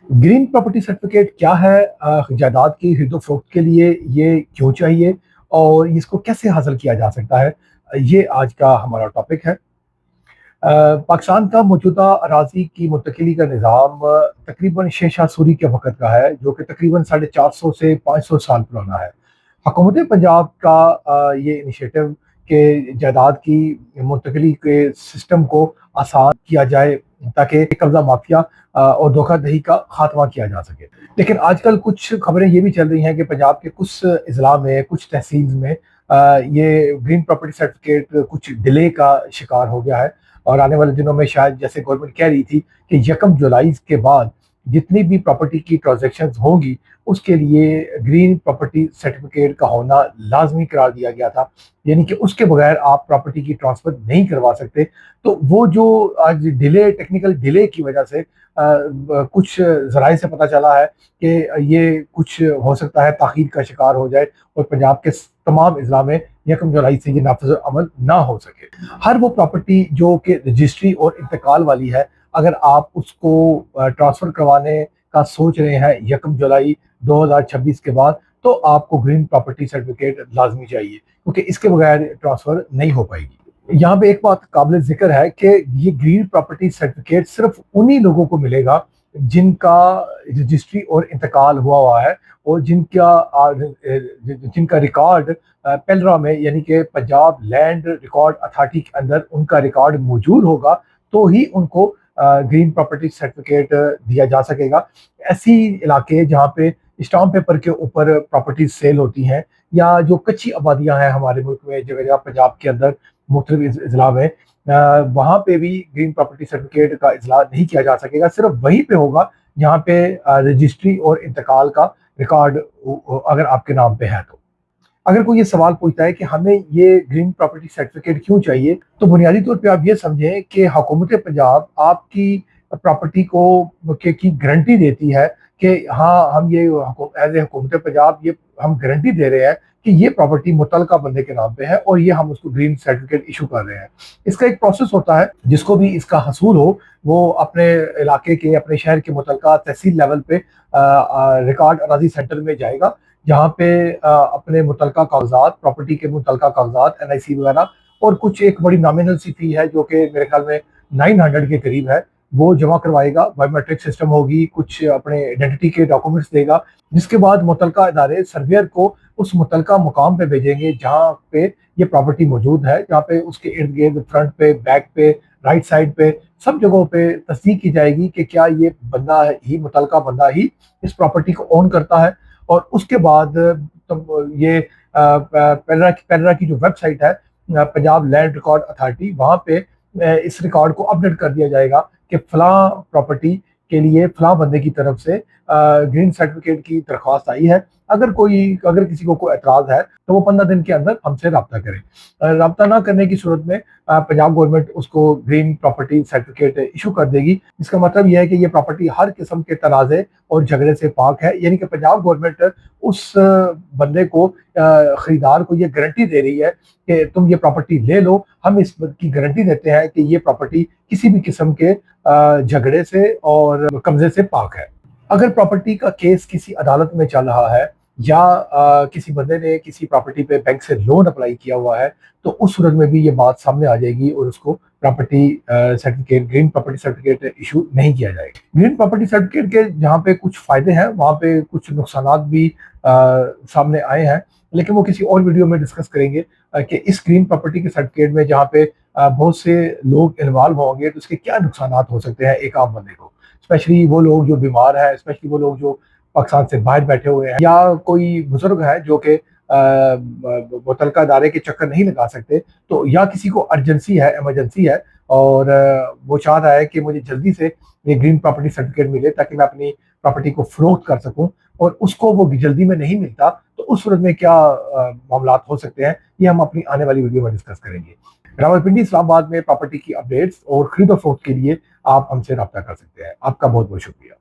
Green property certificate क्या है? जायदाद की खरीदो फरोख्त के लिए ये क्यों चाहिए और इसको कैसे हासिल किया जा सकता है? ये आज का हमारा टॉपिक है। पाकिस्तान का मौजूदा अराज़ी की मुंतकिली का निज़ाम तकरीबन शेरशाह सूरी के वक़्त का है, जो कि तकरीबन 450 से 500 साल पुराना है। हुकूमत पंजाब का ये इनिशिएटिव कि जायदाद की मुंतकिली के सिस्टम को आसान किया जाए ताकि कब्ज़ा माफिया और धोखाधड़ी का खात्मा किया जा सके। लेकिन आजकल कुछ खबरें ये भी चल रही हैं कि पंजाब के कुछ अज़ला में, कुछ तहसील में ये ग्रीन प्रॉपर्टी सर्टिफिकेट कुछ डिले का शिकार हो गया है और आने वाले दिनों में शायद, जैसे गवर्नमेंट कह रही थी कि 1 जुलाई के बाद जितनी भी प्रॉपर्टी की ट्रांजैक्शंस होंगी उसके लिए ग्रीन प्रॉपर्टी सर्टिफिकेट का होना लाजमी करार दिया गया था, यानी कि उसके बगैर आप प्रॉपर्टी की ट्रांसफर नहीं करवा सकते। तो वो जो आज डिले, टेक्निकल डिले की वजह से कुछ ज़राए से पता चला है कि ये कुछ हो सकता है ताख़ीर का शिकार हो जाए और पंजाब के तमाम अज़ला में 1 जुलाई से ये नाफिज़ अमल ना हो सके। हर वो प्रॉपर्टी जो कि रजिस्ट्री और इंतकाल वाली है, अगर आप उसको ट्रांसफ़र करवाने का सोच रहे हैं 1 जुलाई 2026 के बाद, तो आपको ग्रीन प्रॉपर्टी सर्टिफिकेट लाजमी चाहिए, क्योंकि इसके बगैर ट्रांसफ़र नहीं हो पाएगी। यहाँ पे एक बात काबिल ज़िक्र है कि ये ग्रीन प्रॉपर्टी सर्टिफिकेट सिर्फ उन्हीं लोगों को मिलेगा जिनका रजिस्ट्री और इंतकाल हुआ है और जिनका रिकॉर्ड पेलरा में, यानी कि पंजाब लैंड रिकॉर्ड अथॉरिटी के अंदर उनका रिकॉर्ड मौजूद होगा, तो ही उनको ग्रीन प्रॉपर्टी सर्टिफिकेट दिया जा सकेगा। ऐसी इलाके जहाँ पे स्टाम्प पेपर के ऊपर प्रॉपर्टी सेल होती हैं, या जो कच्ची आबादियाँ हैं हमारे मुल्क में, जगह जगह पंजाब के अंदर मुख्तलिफ अजला में, वहाँ पे भी ग्रीन प्रॉपर्टी सर्टिफिकेट का इजलाल नहीं किया जा सकेगा। सिर्फ वहीं पे होगा जहाँ पे रजिस्ट्री और इंतकाल का रिकॉर्ड अगर आपके नाम पे है। तो अगर कोई ये सवाल पूछता है कि हमें ये ग्रीन प्रॉपर्टी सर्टिफिकेट क्यों चाहिए, तो बुनियादी तौर पे आप ये समझें कि हुकूमत पंजाब आपकी प्रॉपर्टी को की गारंटी देती है कि हाँ, हम ये एज ए हुकूमत पंजाब ये हम गारंटी दे रहे हैं कि ये प्रॉपर्टी मुतलका बंदे के नाम पे है और ये हम उसको ग्रीन सर्टिफिकेट इशू कर रहे हैं। इसका एक प्रोसेस होता है, जिसको भी इसका हसूल हो वो अपने इलाके के, अपने शहर के मुतलका तहसील लेवल पे रिकॉर्ड अराजी सेंटर में जाएगा, जहाँ पे अपने मुतलका कागजात, प्रॉपर्टी के मुतलका कागजात, NIC वगैरह, और कुछ एक बड़ी नॉमिनल सी फी है जो कि मेरे ख्याल में 900 के करीब है, वो जमा करवाएगा। बायोमेट्रिक सिस्टम होगी, कुछ अपने आइडेंटिटी के डॉक्यूमेंट्स देगा, जिसके बाद मुतलका इदारे सर्वेयर को उस मुतलका मुकाम पे भेजेंगे जहाँ पे ये प्रॉपर्टी मौजूद है, जहाँ पे उसके इर्द गिर्द, फ्रंट पे, बैक पे, राइट साइड पे, सब जगहों पे तस्दीक की जाएगी कि क्या ये बंदा ही, मुतलका बंदा ही इस प्रॉपर्टी को ओन करता है। और उसके बाद ये पेलरा की जो वेबसाइट है, पंजाब लैंड रिकॉर्ड अथॉरिटी, वहाँ पे इस रिकॉर्ड को अपडेट कर दिया जाएगा कि फलां प्रॉपर्टी के लिए फलां बंदे की तरफ से ग्रीन सर्टिफिकेट की दरख्वास्त आई है। अगर किसी को कोई एतराज़ है तो वो 15 दिन के अंदर हमसे रब्ता करे। रब्ता ना करने की सूरत में पंजाब गवर्नमेंट उसको ग्रीन प्रॉपर्टी सर्टिफिकेट इशू कर देगी। इसका मतलब यह है कि ये प्रॉपर्टी हर किस्म के तनाज़े और झगड़े से पाक है, यानी कि पंजाब गवर्नमेंट उस बंदे को, खरीदार को, ये गारंटी दे रही है कि तुम ये प्रॉपर्टी ले लो, हम इस बात की गारंटी देते हैं कि ये प्रॉपर्टी किसी भी किस्म के झगड़े से और कब्जे से पाक है। अगर प्रॉपर्टी का केस किसी अदालत में चल रहा है या किसी बंदे ने किसी प्रॉपर्टी पे बैंक से लोन अप्लाई किया हुआ है, तो उस सूरत में भी ये बात सामने आ जाएगी और उसको property certificate, green property certificate issue नहीं किया जाएगा। ग्रीन प्रॉपर्टी सर्टिफिकेट के जहाँ पे कुछ फ़ायदे हैं, वहाँ पे कुछ नुकसानात भी सामने आए हैं, लेकिन वो किसी और वीडियो में डिस्कस करेंगे कि इस ग्रीन प्रॉपर्टी के सर्टिफिकेट में जहाँ पे बहुत से लोग इन्वॉल्व होंगे तो उसके क्या नुकसानात हो सकते हैं एक आम बंदे को, स्पेशली वो लोग जो बीमार है, स्पेशली वो लोग जो पाकिस्तान से बाहर बैठे हुए हैं, या कोई बुजुर्ग है जो कि मुतलका इदारे के चक्कर नहीं लगा सकते, तो या किसी को अर्जेंसी है, इमरजेंसी है और वो चाह रहा है कि मुझे जल्दी से ये ग्रीन प्रॉपर्टी सर्टिफिकेट मिले ताकि मैं अपनी प्रॉपर्टी को फरोख्त कर सकूं, और उसको वो जल्दी में नहीं मिलता, तो उस सूरत में क्या मामलात हो सकते हैं, ये हम अपनी आने वाली वीडियो में डिस्कस करेंगे। रावलपिंडी इस्लामाबाद में प्रॉपर्टी की अपडेट्स और खरीदो फरोख्त के लिए आप हमसे रब्ता कर सकते हैं। आपका बहुत बहुत शुक्रिया।